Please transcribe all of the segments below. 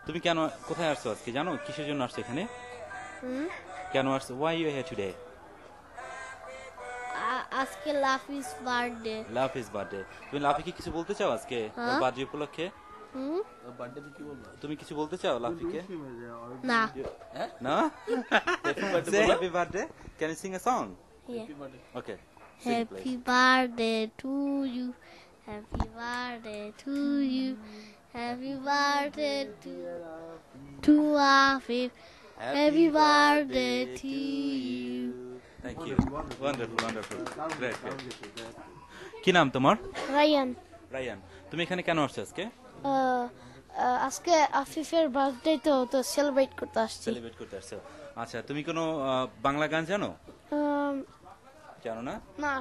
তুমি কেন কোথায় আসছো আজকে জানো কিসের জন্য আসছো এখানে হুম কেন আসছো ওয়াই ইউ হিয়ার টুডে আজকে লাফিস বার্থডে লাভ ইজ বার্থডে তুমি লাফিকে কিছু বলতে চাও আজকে হ্যাঁ। বার্থডে উপলক্ষে হুম তুমি কিছু বলতে চাও লাফিকে না না happy birthday can you sing a song okay happy birthday to you happy birthday to you happy birthday to Afif happy birthday to you thank you wonderful great কি নাম তোমার রায়ান রায়ান তুমি এখানে কেন আসছো আজকে আজকে আফিফের বার্থডে তো সেলিব্রেট করতে আসছি সেলিব্রেট করতে আসছো আচ্ছা তুমি কোনো বাংলা গান জানো জানো না না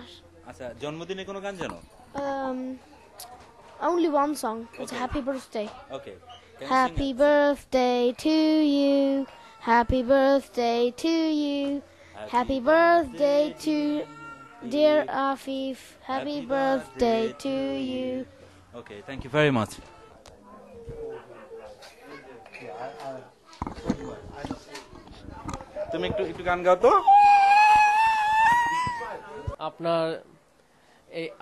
আচ্ছা জন্মদিনে কোনো গান জানো only one song. It's Okay. Happy Birthday. Okay Happy birthday to you. Happy birthday to you. Happy birthday to dear Afif. Happy birthday to you. Okay thank you very much তুমি একটু একটু গান গাও তো আপনার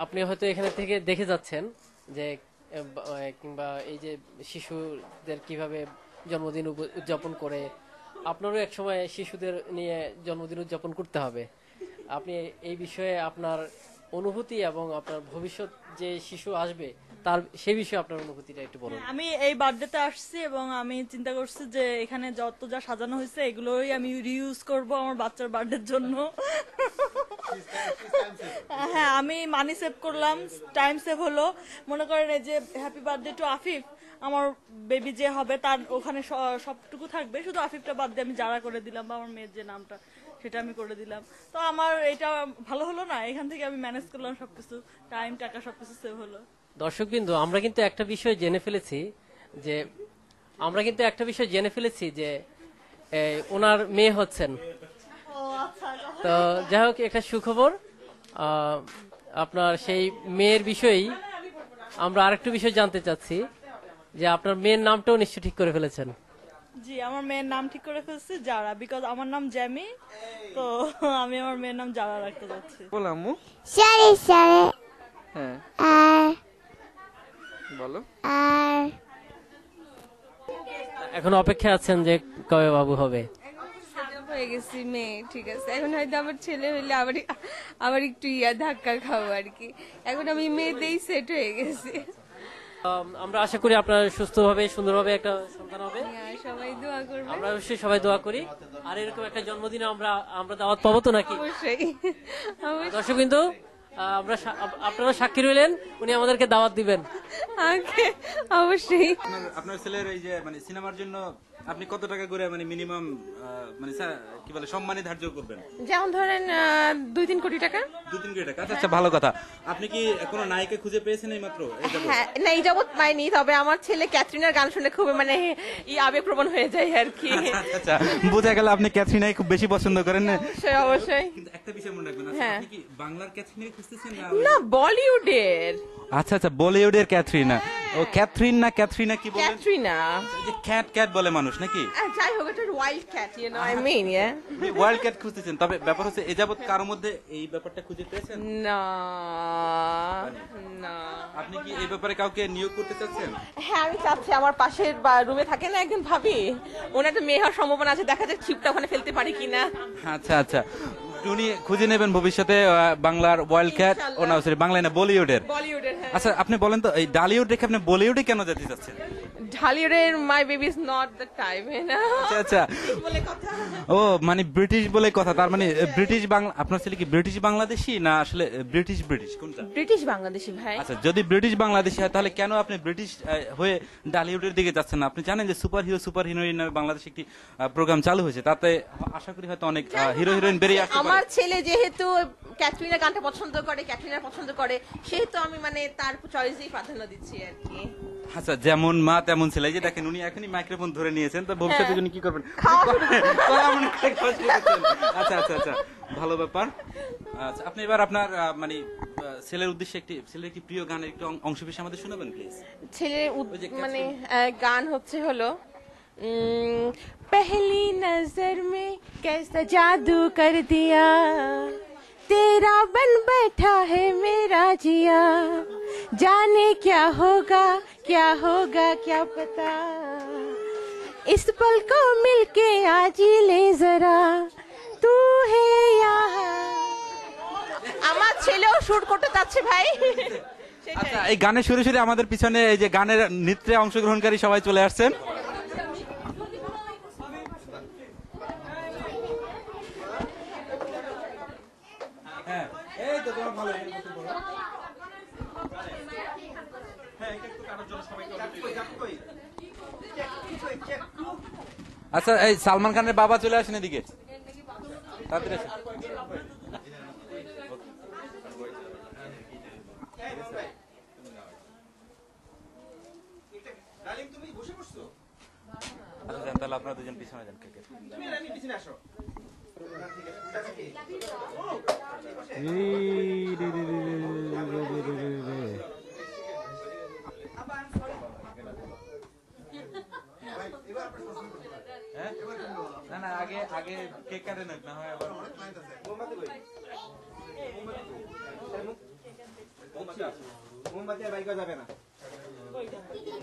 আপনি হয়তো এখানে থেকে দেখে যাচ্ছেন যে কিংবা এই যে শিশুদের কিভাবে জন্মদিন উদযাপন করে আপনারও এক সময় শিশুদের নিয়ে জন্মদিন উদযাপন করতে হবে আপনি এই বিষয়ে আপনার অনুভূতি এবং আপনার ভবিষ্যৎ যে শিশু আসবে তার সেই বিষয়ে আপনার অনুভূতিটা একটু বলুন। আমি এই বার্থডেতে আসছি এবং আমি চিন্তা করছি যে এখানে যত যা সাজানো হয়েছে এগুলোই আমি রিউজ করব আমার বাচ্চার বার্থডের জন্য। হ্যাঁ আমি মানি সেভ করলাম, টাইম সেভ হলো। মনে করেন এই যে হ্যাপি বার্থডে টু আফিফ, আমার বেবি যে হবে তার ওখানে সবটুকু থাকবে, শুধু আফিফটা বাদ দিয়ে আমি যারা করে দিলাম বা আমার মেয়ের যে নামটা সেটা আমি করে দিলাম। তো আমার এটা ভালো হলো না, এখান থেকে আমি ম্যানেজ করলাম সবকিছু, টাইম টাকা সবকিছু সেভ হলো। দর্শকবৃন্দ আমরা কিন্তু একটা বিষয় জেনে ফেলেছি যে ওনার মেয়ে হচ্ছেন। তো যাই হোক একটা সুখবর, আপনার সেই মেয়ের বিষয়েই আমরা আরেকটু বিষয় জানতে চাচ্ছি যে আপনার মেয়ের নামটাও নিশ্চয় ঠিক করে ফেলেছেন। জি আমার মেয়ের নাম ঠিক করে ফেলছি জারা, বিকজ আমার নাম জ্যামি, তো আমি আমার মেয়ের নাম জারা রাখতে যাচ্ছি। বলো আম্মু। Sorry, sorry. হ্যাঁ বলো। এখন অপেক্ষায় আছেন যে কবে বাবু হবে। হয়ে গেছি মেয়ে, ঠিক আছে। এখন হয়তো আমার ছেলে হইলে আবার একটু ধাক্কা খাবো আর কি। এখন আমি মেয়েতেই সেট হয়ে গেছি। আমরা আশা করি আপনার সুস্থভাবে সুন্দরভাবে একটা সন্তান হবে। হ্যাঁ, সবাই দোয়া করবে। আমরা অবশ্যই সবাই দোয়া করি। আর এরকম একটা জন্মদিনে আমরা দাওয়াত পাবো তো নাকি? অবশ্যই দর্শক কিন্তু আপনারা সাক্ষী রইলেন, উনি আমাদেরকে দাওয়াত দিবেন। অবশ্যই। আপনার ছেলের এই যে মানে সিনেমার জন্য আপনি কত টাকা করে মানে মিনিমাম মানে কি বলে সম্মানী ধার্য করবেন? যেমন ধরেন 2-3 কোটি টাকা। 2-3 কোটি টাকা। আচ্ছা ভালো কথা। আপনি কি কোনো নায়িকা খুঁজে পেয়েছেন এই মাত্র? হ্যাঁ, না এই যাবত পাইনি, তবে আমার ছেলে ক্যাথরিনার গান শুনে খুব মানে আবেগপ্রবণ হয়ে যায় আর কি। আচ্ছা বোঝা গেল আপনি ক্যাথরিনাই খুব বেশি পছন্দ করেন। অবশ্যই। কিন্তু একটা বিষয় মনে রাখবেন, হ্যাঁ। আপনি কি বাংলার ক্যাথরিনাই খুঁজতেছেন না, বলিউডের। আচ্ছা বলিউডের ক্যাথরিনা। ও ক্যাথরিন না ক্যাথরিনা কি বলেন? ক্যাটরিনা। এই যে ক্যাট বলে মানুষ নাকি? যাই হোক, এটা wild cat, you know I mean. Wild cat খুঁজতেছেন, তবে ব্যাপার হচ্ছে এ যাবত কারোর মধ্যে এই ব্যাপারটা খুঁজে পেয়েছেন? না না। আপনি কি এই ব্যাপারে কাউকে নিয়োগ করতে চাচ্ছেন? হ্যাঁ আমি চাচ্ছি, আমার পাশের রুমে থাকে না একজন ভাবি, ওনার একটা মেয়ে হওয়ার সম্ভাবনা আছে, দেখা যাক ছিপটা ওখানে ফেলতে পারি কিনা। আচ্ছা উনি খুঁজে নেবেন ভবিষ্যতে বাংলার ওয়াইল্ড ক্যাট, ও না সরি বাংলায় না বলিউডের। হ্যাঁ। আচ্ছা আপনি বলেন তো এই ডালিউড রেখে আপনি বলিউডে কেন যেতে চাচ্ছেন? ঢালিউডের my baby is not the time, না। আচ্ছা বলে কথা। ও মানে ব্রিটিশ বলে কথা, তার মানে ব্রিটিশ বাংলা। আপনার ছেলে কি ব্রিটিশ বাংলাদেশি না আসলে ব্রিটিশ কোনটা? ব্রিটিশ বাংলাদেশি ভাই। আচ্ছা যদি ব্রিটিশ বাংলাদেশি হয় তাহলে কেন আপনি ব্রিটিশ হয়ে ডালিউডের দিকে যাচ্ছেন না? আপনি জানেন যে সুপার হিরোইন নামে বাংলাদেশে একটি প্রোগ্রাম চালু হয়েছে, তাতে আশা করি হয়তো অনেক হিরো হিরোইন বেরিয়ে আসতে পারে। আমার ছেলে যেহেতু ক্যাটরিনা গানটা পছন্দ করে, সেহেতু আমি মানে তার চয়েসেই প্রাধান্য দিচ্ছি আর কি। আচ্ছা যেমন মা তেমন ছেলে। এই যে দেখেন উনি এখনই মাইক্রোফোন ধরে নিয়েছেন, তো ভবিষ্যতে উনি কি করবেন? আচ্ছা ভালো ব্যাপার। আচ্ছা আপনি এবার আপনার মানে ছেলের উদ্দেশ্যে ছেলের একটি প্রিয় গানের একটু অংশ বিশেষ আমাদের শোনাবেন প্লিজ। ছেলের মানে গান হলো पहली नजर में कैसा जादू कर दिया तेरा बन बैठा है मेरा जिया जाने क्या होगा क्या पता इस पल को मिलके आज ही ले जरा तू है यहाँ আমার ছেলেও শুট করতে যাচ্ছে ভাই আচ্ছা এই গানের সুরে সুরে আমাদের পিছনে এই যে গানের নৃত্যে অংশগ্রহণকারী সবাই চলে আসছেন। হ্যাঁ এই তো তোমার ভালো আচ্ছা এই সালমান খানের বাবা চলে আসেন এদিকে তাড়াতাড়ি আসেন। আচ্ছা যান তাহলে আপনারা দুজন পিছনে যান কেকের। হ্যাঁ? না না আগে আগে কেক কাটে না হয় আবার মোমবাতি আর বাইক যাবে না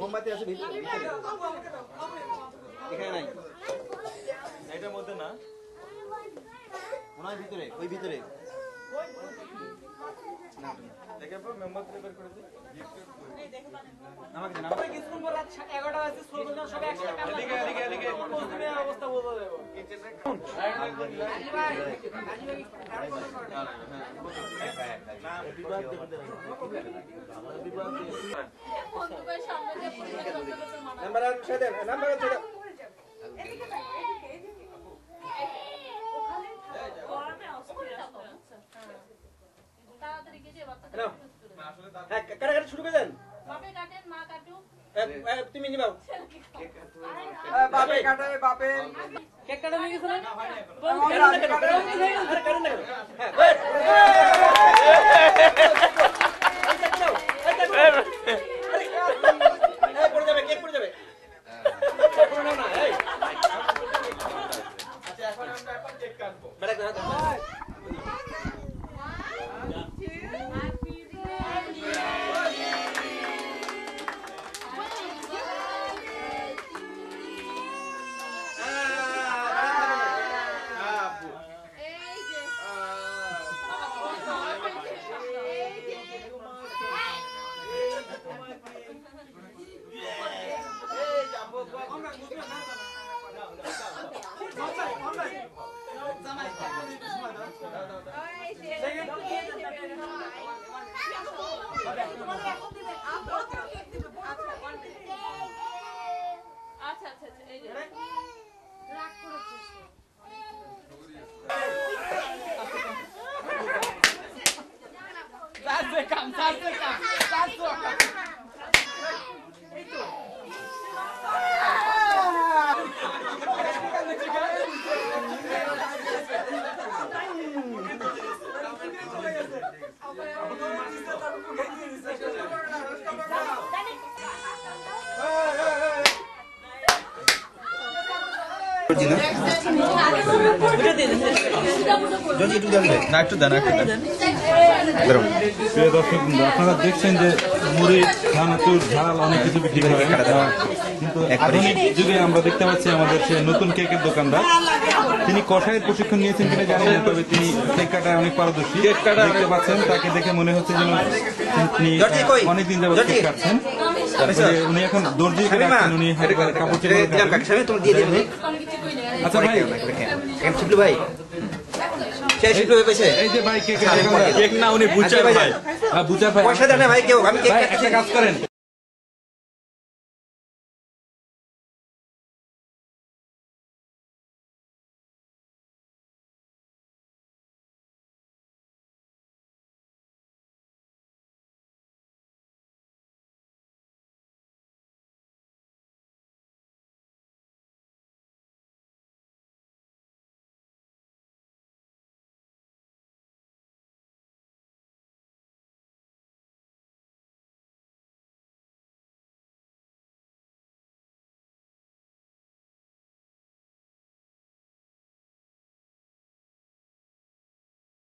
মোমবাতি আছে ভিতরে এখানে নাই এটার মধ্যে না ওনার ভিতরে ওই ভিতরে দেখেন পর মোমবাতি বের করে দিই আমাকে দেন আমাকে কিছুক্ষণ পর রাত 11টা বাজে স্কুল সব একসাথে এদিকে তুমি অবস্থা বলতে দেব নাম্বার আছে দেন নাম্বার আছে দেন তাড়াতাড়ি গিয়ে বাচ্চা হ্যাঁ কাটা শুরু করে দেন বাপে কাটেন মা কাটুক তুমি নিবাও বাপে কাটাবে বাপে কেক কাটা হয়ে গেছে না আরে কাটেন না হ্যাঁ পড়ে যাবে কেক পড়ে যাবে পড়ে না এই আচ্ছা এখন আমরা কেক কাটবো আচ্ছা আচ্ছা এই যে রাগ করেছিস প্রিয় দর্শক আপনারা দেখছেন যে মুড়ি খানাচুর ঝাল অনেক কিছু বিক্রি করে কিন্তু আধুনিক যুগে আমরা দেখতে পাচ্ছি আমাদের সে নতুন কেকের দোকানদার তিনি কষাইয়ের প্রশিক্ষণ নিয়েছেন কিনা জানি না তবে তিনি কেক কাটায় অনেক পারদর্শী দেখতে পাচ্ছেন তাকে দেখে মনে হচ্ছে যেন তিনি অনেকদিন যাবত কেক কাটছেন উনি এখন দর্জি কাটছেন উনি কাপড় চোপড় আচ্ছা ভাই ভাই এই যে ভাই কেক না উনি বুচার ভাই বুচার ভাই পয়সা দেন ভাই কেউ আমি কেক একটা কাজ করেন